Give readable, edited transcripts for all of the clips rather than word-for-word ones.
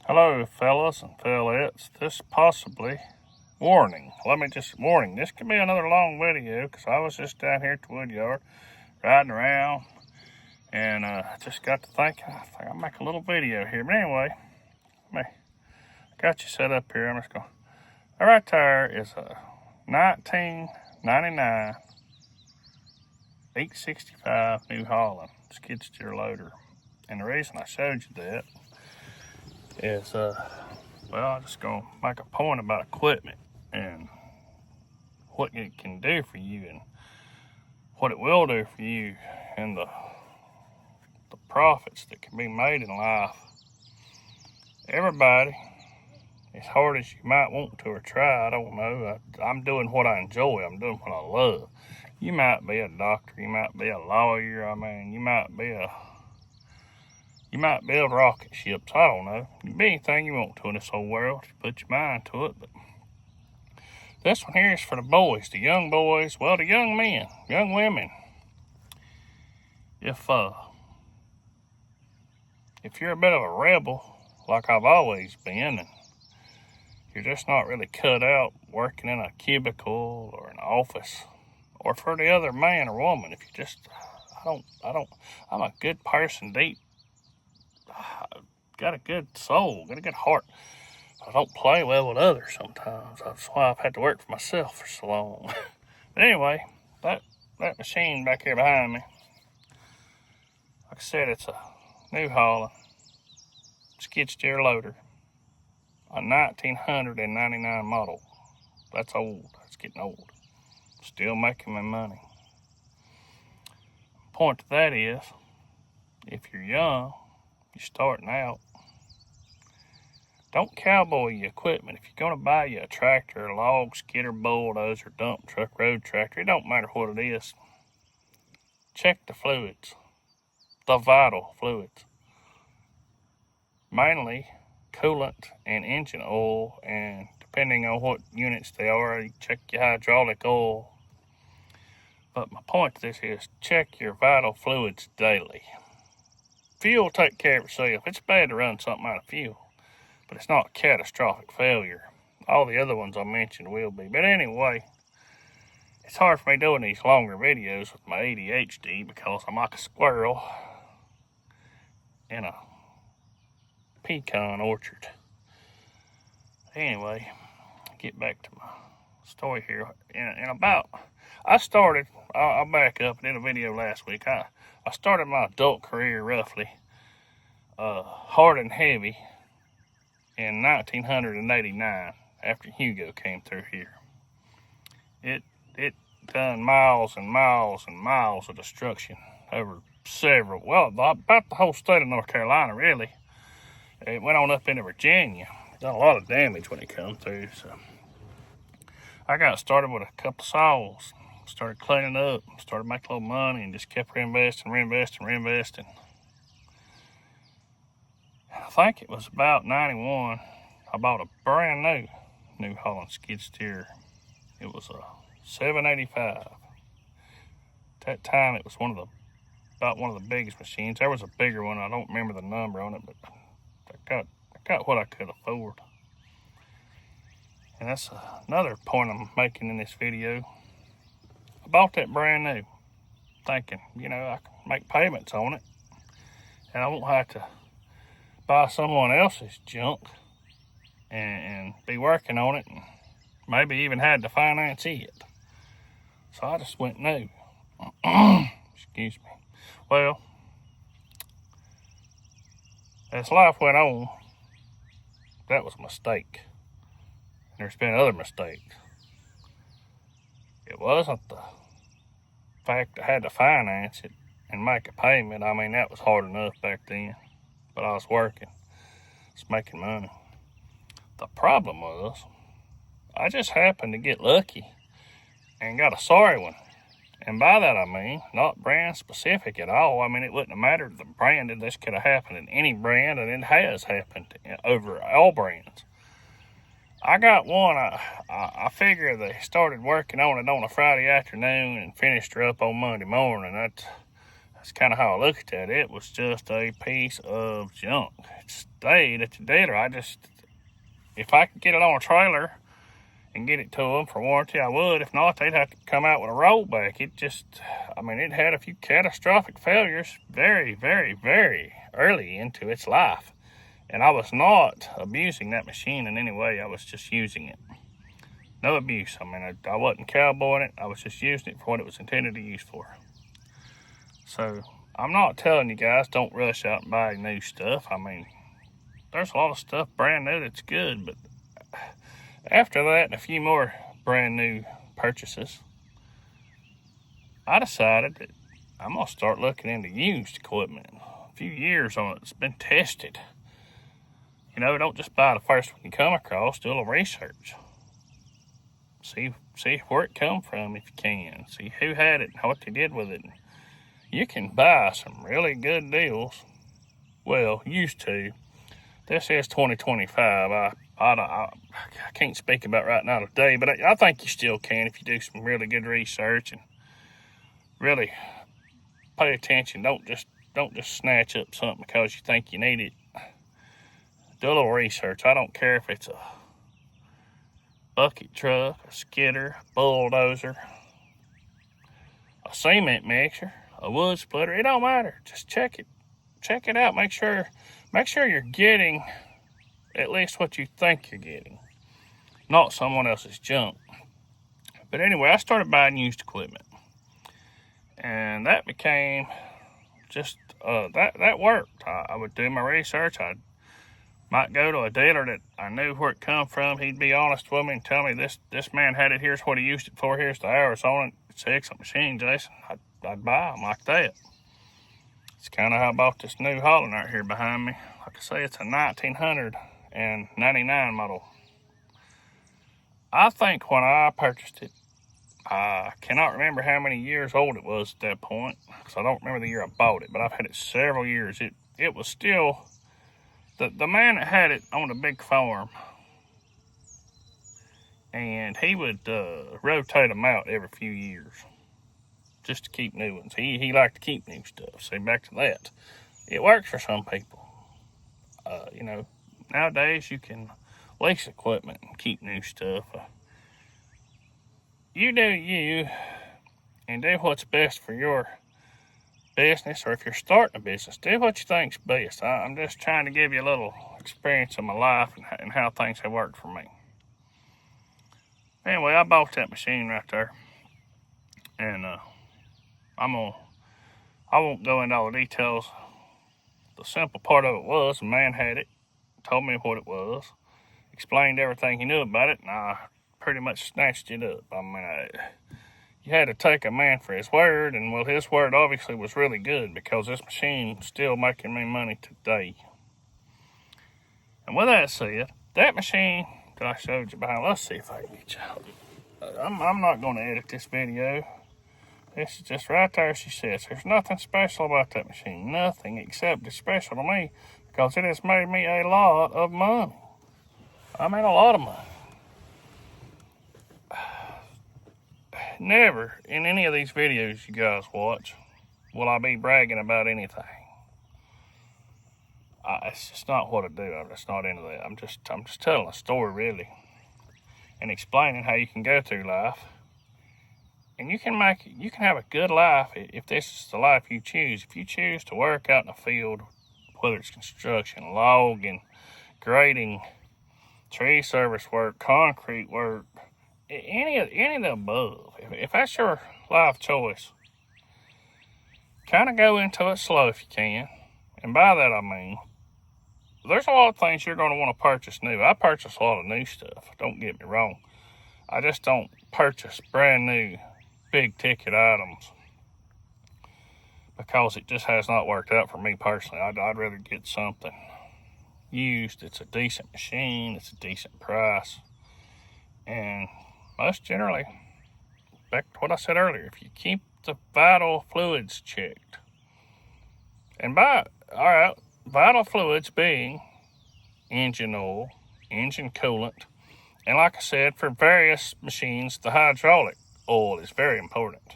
Hello, fellas and fellettes. This possibly warning. Warning. This could be another long video because I was just down here at the wood yard riding around and just got to thinking. I think I'll make a little video here. But anyway, I got you set up here. I'm just going. Right there is a 1999 865 New Holland skid steer loader, and the reason I showed you that is I'm just gonna make a point about equipment and what it can do for you and what it will do for you and the profits that can be made in life. Everybody, as hard as you might want to or try, I don't know, I'm doing what I enjoy. I'm doing what I love. You might be a doctor, you might be a lawyer, you might build rocket ships, I don't know. You can be anything you want to in this whole world if you put your mind to it. But this one here is for the boys, the young boys, the young men, young women. If you're a bit of a rebel, like I've always been, and you're just not really cut out working in a cubicle or an office, or for the other man or woman, if you just, I'm a good person deep. Got a good soul, got a good heart. I don't play well with others sometimes. That's why I've had to work for myself for so long. But anyway, that machine back here behind me, like I said, it's a New Holland skid steer loader, a 1999 model. That's old. That's getting old. Still making my money. Point to that is, if you're young, you're starting out, don't cowboy your equipment. If you're going to buy you a tractor, a log skidder, bulldozer, dump truck, road tractor, it don't matter what it is, check the fluids, the vital fluids. Mainly coolant and engine oil, and depending on what units they are, you check your hydraulic oil. But my point to this is, check your vital fluids daily. Fuel will take care of itself. It's bad to run something out of fuel, but it's not a catastrophic failure. All the other ones I mentioned will be. But anyway, it's hard for me doing these longer videos with my ADHD because I'm like a squirrel in a pecan orchard. Anyway, get back to my story here. I'll back up. I did a video last week. I started my adult career roughly hard and heavy in 1989 after Hugo came through here. It done miles and miles and miles of destruction over about the whole state of North Carolina, really. It went on up into Virginia. Done a lot of damage when it come through. So I got started with a couple of saws, started cleaning up, started making a little money, and just kept reinvesting. I think it was about 91. I bought a brand new New Holland skid steer. It was a 785. At that time, it was about one of the biggest machines. There was a bigger one. I don't remember the number on it, but I got what I could afford. And that's another point I'm making in this video. I bought that brand new, thinking, I can make payments on it, and I won't have to buy someone else's junk and be working on it, and maybe even had to finance it. So I just went new. Excuse me. Well, as life went on, that was a mistake. There's been other mistakes. It wasn't the fact I had to finance it and make a payment. That was hard enough back then. But I was working. I was making money. The problem was, I just happened to get lucky and got a sorry one. And by that I mean, not brand specific at all. It wouldn't have mattered the brand. This could have happened in any brand, and it has happened over all brands. I got one, I figure they started working on it on a Friday afternoon and finished her up on Monday morning. That's That's kind of how I looked at it. It was just a piece of junk. It stayed at the dealer. If I could get it on a trailer and get it to them for warranty, I would. If not, they'd have to come out with a rollback. It had a few catastrophic failures very, very, very early into its life. And I was not abusing that machine in any way. I was just using it. No abuse. I wasn't cowboying it. I was just using it for what it was intended to use for. So, I'm not telling you guys don't rush out and buy new stuff. There's a lot of stuff brand new that's good, but after that and a few more brand new purchases, I decided that I'm going to start looking into used equipment. A few years on it. It's been tested. Don't just buy the first one you come across. Do a little research. See where it come from if you can. See who had it and what they did with it. You can buy some really good deals. Well, used to. This is 2025. I can't speak about right now today, but I think you still can if you do some really good research and really pay attention. Don't just snatch up something because you think you need it. Do a little research. I don't care if it's a bucket truck, a skidder, a bulldozer, a cement mixer, a wood splitter. It don't matter. Just check it out. Make sure you're getting at least what you think you're getting, not someone else's junk. But anyway, I started buying used equipment, and that became just that worked. I would do my research. I might go to a dealer that I knew where it come from. He'd be honest with me and tell me this man had it. Here's what he used it for. Here's the hours on it. It's an excellent machine, Jason. I'd buy them like that. It's kind of how I bought this new Holland right here behind me. Like I say, it's a 1999 model. I think when I purchased it, I cannot remember how many years old it was at that point, because I don't remember the year I bought it, but I've had it several years. It was still, the man that had it owned a big farm, and he would rotate them out every few years just to keep new ones. He liked to keep new stuff. So back to that. It works for some people. Nowadays you can lease equipment and keep new stuff. You do you, and do what's best for your business, or if you're starting a business, do what you think's best. I'm just trying to give you a little experience of my life and how things have worked for me. Anyway, I bought that machine right there, and I won't go into all the details. The simple part of it was, the man had it, told me what it was, explained everything he knew about it, and I pretty much snatched it up. You had to take a man for his word, and well, his word obviously was really good, because this machine's still making me money today. And with that said, that machine that I showed you behind, let's see if I can get you out. I'm not going to edit this video. This is just right there, she says. There's nothing special about that machine. Nothing except it's special to me, because it has made me a lot of money. A lot of money. Never in any of these videos you guys watch will I be bragging about anything. It's just not what I do. I'm just not into that. I'm just telling a story, really, and explaining how you can go through life, and you can have a good life if this is the life you choose. If you choose to work out in the field, whether it's construction, logging, grading, tree service work, concrete work, any of the above, if that's your life choice, kind of go into it slow if you can. And by that I mean, there's a lot of things you're going to want to purchase new. I purchase a lot of new stuff, don't get me wrong. I just don't purchase brand new big ticket items, because it just has not worked out for me personally. I'd rather get something used. It's a decent machine, it's a decent price, and most generally, back to what I said earlier, if you keep the vital fluids checked, and vital fluids being engine oil, engine coolant, and like I said, for various machines, the hydraulic oil is very important.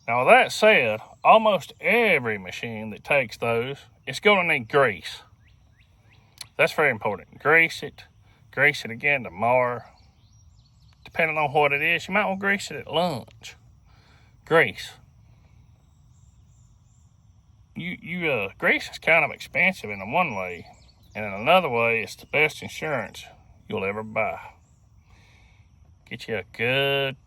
Now, with that said, almost every machine that takes those is going to need grease. That's very important. Grease it again tomorrow. Depending on what it is, you might want to grease it at lunch. Grease. Grease is kind of expensive in one way, and in another way, it's the best insurance you'll ever buy. Get you a good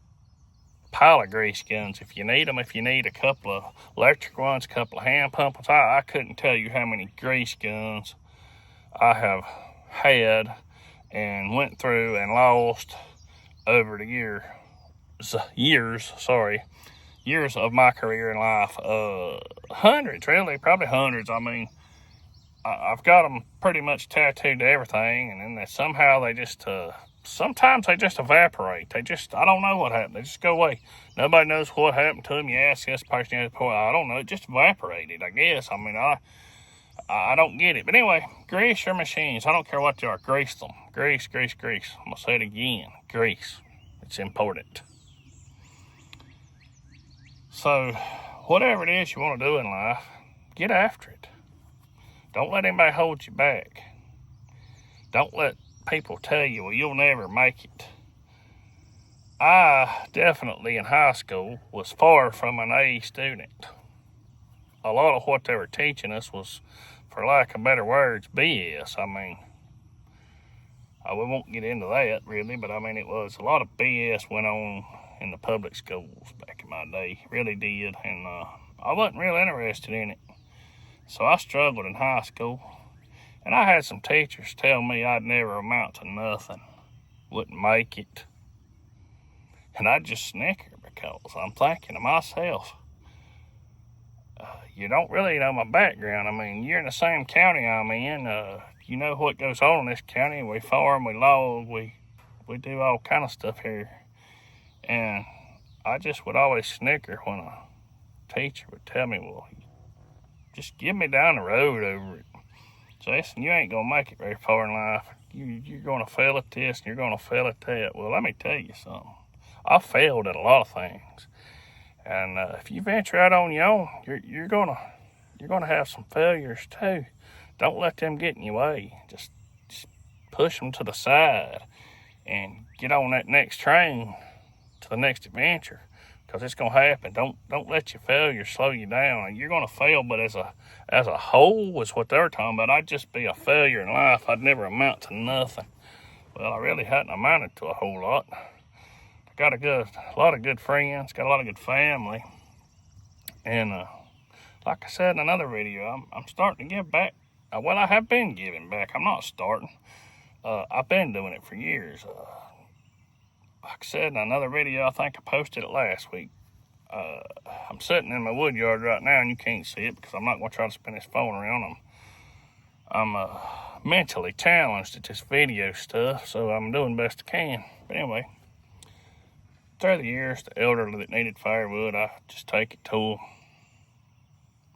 pile of grease guns if you need them. If you need a couple of electric ones, a couple of hand pump ones, I couldn't tell you how many grease guns I have had and went through and lost over the years of my career in life. Hundreds, really, probably hundreds. I mean, I've got them pretty much tattooed to everything, and then somehow they just, sometimes they just evaporate. I don't know what happened. They just go away. Nobody knows what happened to them. You ask this person, I don't know. It just evaporated, I guess. I mean, I don't get it. But anyway, grease your machines. I don't care what they are. Grease them. Grease, grease, grease. I'm going to say it again. Grease. It's important. So, whatever it is you want to do in life, get after it. Don't let anybody hold you back. Don't let people tell you, well, you'll never make it. I definitely in high school was far from an A student. A lot of what they were teaching us was, for lack of better words, BS. I mean, we won't get into that really, but I mean, it was a lot of BS went on in the public schools back in my day. It really did, and I wasn't real interested in it. So I struggled in high school, and I had some teachers tell me I'd never amount to nothing, wouldn't make it. And I just snicker because I'm thinking to myself, you don't really know my background. I mean, you're in the same county I'm in. You know what goes on in this county. We farm, we log, we do all kind of stuff here. And I just would always snicker when a teacher would tell me, well, just get me down the road over it. Jason, you ain't going to make it very far in life. You're going to fail at this and you're going to fail at that. Well, let me tell you something. I failed at a lot of things. And if you venture out on your own, you're gonna have some failures too. Don't let them get in your way. Just push them to the side and get on that next train to the next adventure, because it's gonna happen. Don't let your failures slow you down. You're gonna fail, but as a whole was what they were talking about. I'd just be a failure in life. I'd never amount to nothing. Well, I really hadn't amounted to a whole lot. Got a lot of good friends, got a lot of good family, and like I said in another video, I'm starting to give back. Well, I have been giving back. I'm not starting. I've been doing it for years. Like I said in another video, I think I posted it last week. I'm sitting in my wood yard right now, and you can't see it because I'm not going to try to spin this phone around. I'm mentally challenged at this video stuff, so I'm doing the best I can. But anyway, through the years, the elderly that needed firewood, I just take it to them,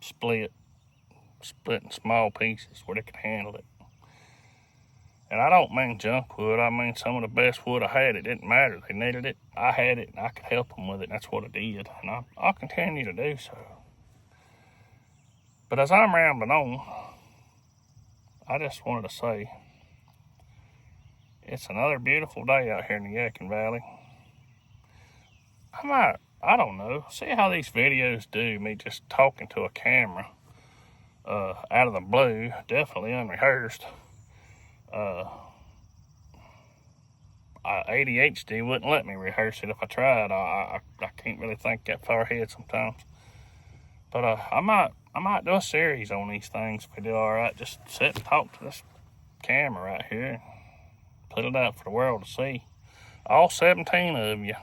split in small pieces where they could handle it. And I don't mean junk wood. I mean some of the best wood I had. It didn't matter. They needed it. I had it, and I could help them with it. And that's what I did. And I'll continue to do so. But as I'm rambling on, I just wanted to say, it's another beautiful day out here in the Yadkin Valley. I don't know, see how these videos do, me just talking to a camera out of the blue, definitely unrehearsed. ADHD wouldn't let me rehearse it if I tried. I can't really think that far ahead sometimes. But I might do a series on these things if we do all right. Just sit and talk to this camera right here and put it out for the world to see. All 17 of you.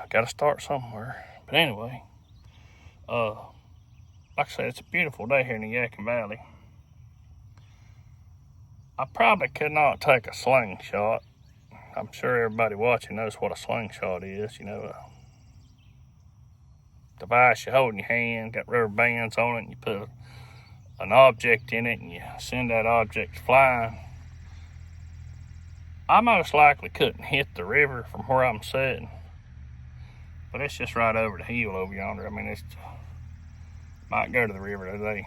Got to start somewhere. But anyway, like I said, it's a beautiful day here in the Yadkin Valley. I probably could not take a slingshot. I'm sure everybody watching knows what a slingshot is. You know, a device you hold in your hand, got rubber bands on it, and you put an object in it, and you send that object flying. I most likely couldn't hit the river from where I'm sitting. But it's just right over the hill over yonder. I mean, it's might go to the river today.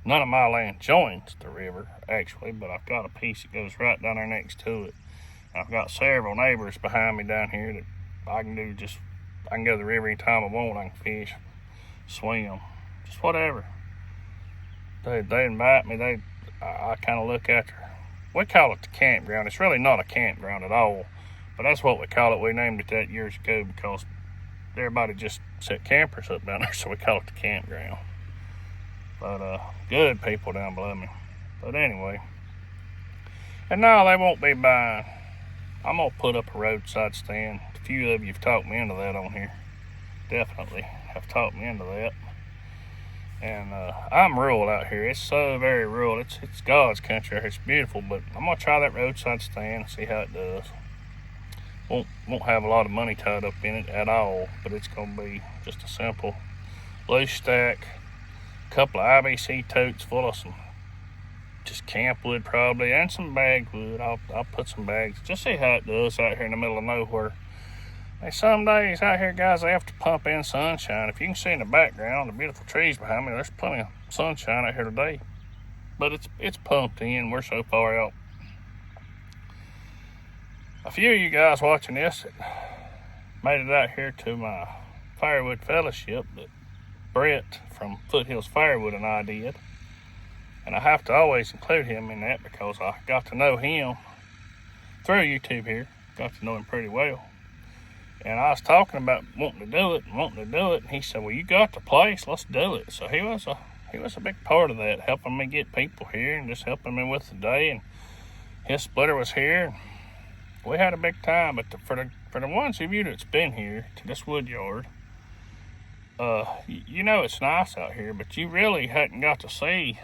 None of my land joins the river, actually, but I've got a piece that goes right down there next to it. And I've got several neighbors behind me down here that I can go to the river anytime I want. I can fish, swim, just whatever. They invite me. I kind of look after. We call it the campground. It's really not a campground at all, but that's what we call it. We named it that years ago because everybody just set campers up down there, so we call it the campground. But good people down below me. But anyway, and no, they won't be buying. I'm gonna put up a roadside stand. A few of you have talked me into that on here. Definitely have talked me into that. And I'm rural out here. It's so very rural. It's God's country. It's beautiful. But I'm gonna try that roadside stand and see how it does. Won't have a lot of money tied up in it at all. But it's gonna be just a simple loose stack. Couple of IBC totes full of some just camp wood probably, and some bag wood. I'll put some bags, just see how it does out here in the middle of nowhere. Hey, some days out here, guys, they have to pump in sunshine. If you can see in the background, the beautiful trees behind me, there's plenty of sunshine out here today. But it's pumped in. We're so far out. A few of you guys watching this that made it out here to my firewood fellowship that Brett from Foothills Firewood and I did. And I have to always include him in that because I got to know him through YouTube here. Got to know him pretty well. And I was talking about wanting to do it. And he said, well, you got the place, let's do it. So he was a big part of that, helping me get people here and just helping me with the day. And his splitter was here. We had a big time. But for the ones of you that's been here to this wood yard, you know it's nice out here, but you really hadn't got to see.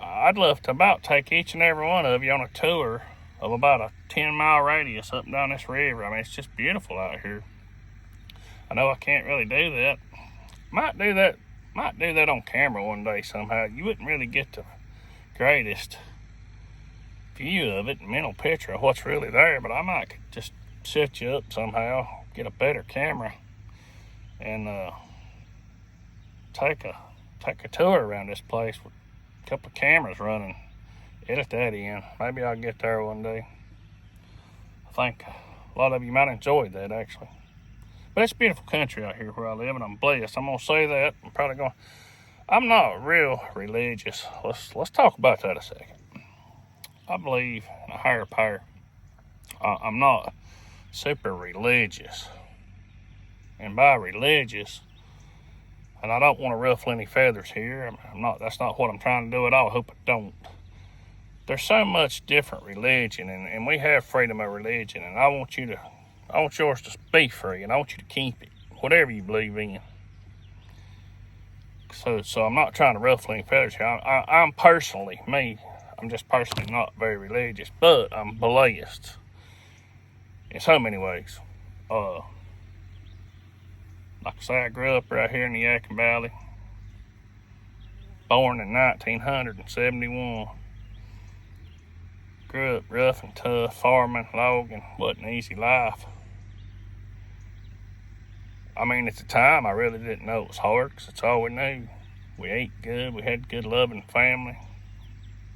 I'd love to about take each and every one of you on a tour of about a 10-mile radius up and down this river. I mean, it's just beautiful out here. I know I can't really do that. Might do that on camera one day somehow. You wouldn't really get the greatest view of it, mental picture of what's really there, but I might just set you up somehow, get a better camera, and take a tour around this place with a couple of cameras running. Edit that in. Maybe I'll get there one day. I think a lot of you might enjoy that, actually. But it's beautiful country out here where I live, and I'm blessed. I'm gonna say that. I'm not real religious. Let's talk about that a second. I believe in a higher power. I'm not super religious. And by religious, and I don't want to ruffle any feathers here. That's not what I'm trying to do at all. I hope I don't. There's so much different religion, and we have freedom of religion, and I want yours to be free, and I want you to keep it, whatever you believe in. So I'm not trying to ruffle any feathers here. I'm just personally not very religious, but I'm blessed in so many ways. Like I say, I grew up right here in the Yadkin Valley, born in 1971. Grew up rough and tough, farming, logging, wasn't an easy life. I mean, at the time, I really didn't know it was hard, because it's all we knew. We ate good, we had good loving family.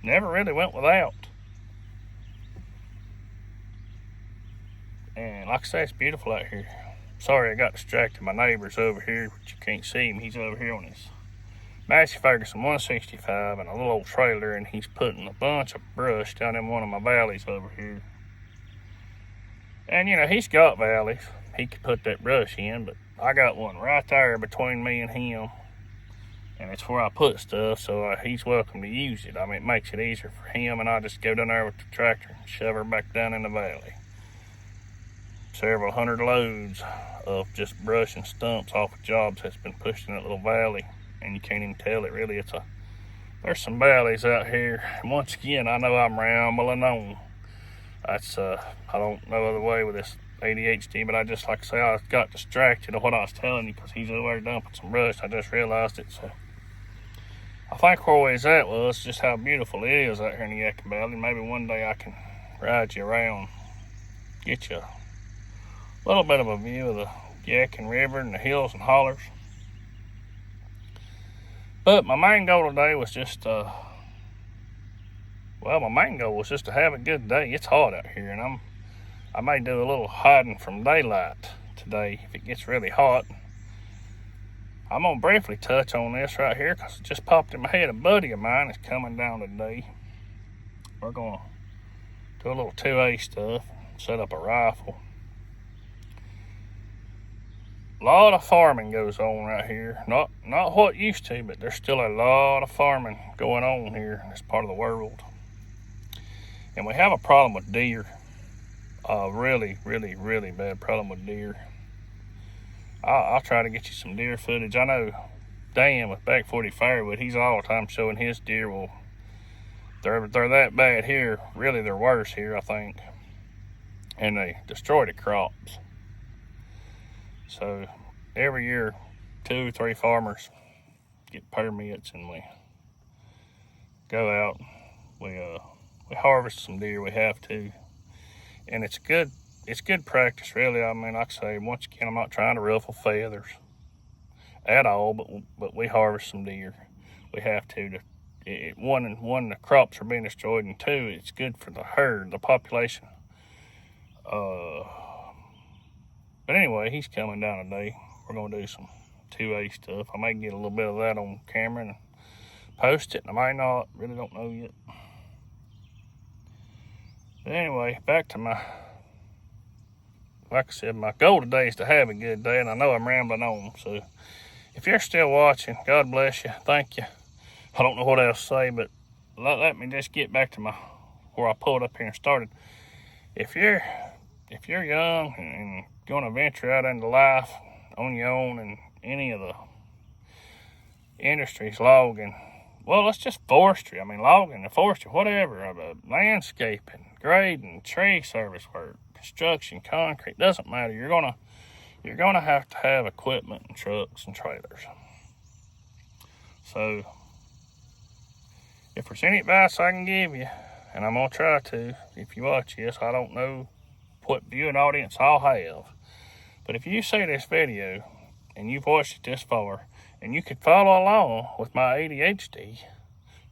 Never really went without. And like I say, it's beautiful out here. Sorry I got distracted. My neighbor's over here, but you can't see him. He's over here on his Massey Ferguson 165 and a little old trailer, and he's putting a bunch of brush down in one of my valleys over here. And you know, he's got valleys. He could put that brush in, but I got one right there between me and him. And it's where I put stuff, so he's welcome to use it. I mean, it makes it easier for him, and I just go down there with the tractor and shove her back down in the valley. Several hundred loads of just brush and stumps off of jobs that's been pushed in that little valley, and you can't even tell it really. There's some valleys out here, and once again, I know I'm rambling on. I don't know other way with this ADHD, but I just, like I say, I got distracted of what I was telling you because he's over there dumping some brush. I just realized it, so I think where we was at was just how beautiful it is out here in the Yadkin Valley. Maybe one day I can ride you around, get you little bit of a view of the Yadkin River and the hills and hollers. But my main goal today was just, to have a good day. It's hot out here, and I may do a little hiding from daylight today if it gets really hot. I'm gonna briefly touch on this right here because it just popped in my head. A buddy of mine is coming down today. We're gonna do a little 2A stuff, set up a rifle. A lot of farming goes on right here. Not what used to, but there's still a lot of farming going on here in this part of the world. And we have a problem with deer. A really, really, really bad problem with deer. I'll try to get you some deer footage. I know Dan with Back 40 Firewood, he's all the time showing his deer. Well, they're that bad here. Really, they're worse here, I think. And they destroy the crops. So every year, 2 or 3 farmers get permits, and we go out. We harvest some deer. We have to, and it's good practice, really. I mean, like I say, once again, I'm not trying to ruffle feathers at all, but we harvest some deer. We have to. One, the crops are being destroyed, and 2, it's good for the herd, the population. But anyway, he's coming down today. We're gonna do some 2A stuff. I may get a little bit of that on camera and post it, and I might not. Really don't know yet. But anyway, back to like I said, my goal today is to have a good day, and I know I'm rambling on. So if you're still watching, God bless you. Thank you. I don't know what else to say, but let me just get back to where I pulled up here and started. If you're young and going to venture out into life on your own in any of the industries, logging, well, it's just forestry. I mean, logging and forestry, whatever, landscaping, grading, tree service work, construction, concrete, doesn't matter. You're gonna have to have equipment and trucks and trailers. So if there's any advice I can give you, and I'm gonna try to, if you watch this, I don't know what viewing audience I'll have, but if you see this video and you've watched it this far and you could follow along with my ADHD,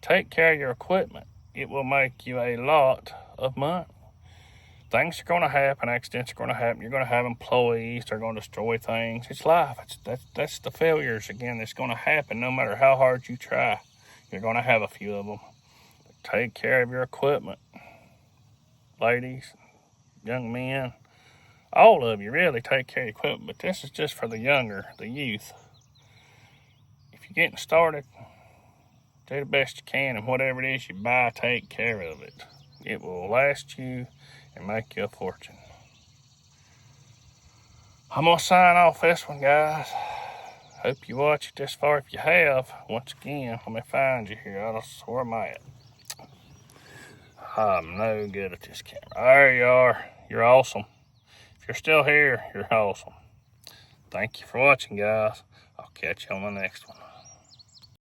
take care of your equipment. It will make you a lot of money. Things are going to happen, accidents are going to happen. You're going to have employees, they're going to destroy things. It's life. That's the failures again that's going to happen no matter how hard you try. You're going to have a few of them. But take care of your equipment. Ladies, young men, all of you really take care of your equipment, but this is just for the younger, the youth. If you're getting started, do the best you can, and whatever it is you buy, take care of it. It will last you and make you a fortune. I'm gonna sign off this one, guys. Hope you watch it this far. If you have, once again, let me find you here. I swear I'm at. I'm no good at this camera. There you are. You're awesome. If you're still here, you're awesome. Thank you for watching, guys. I'll catch you on the next one.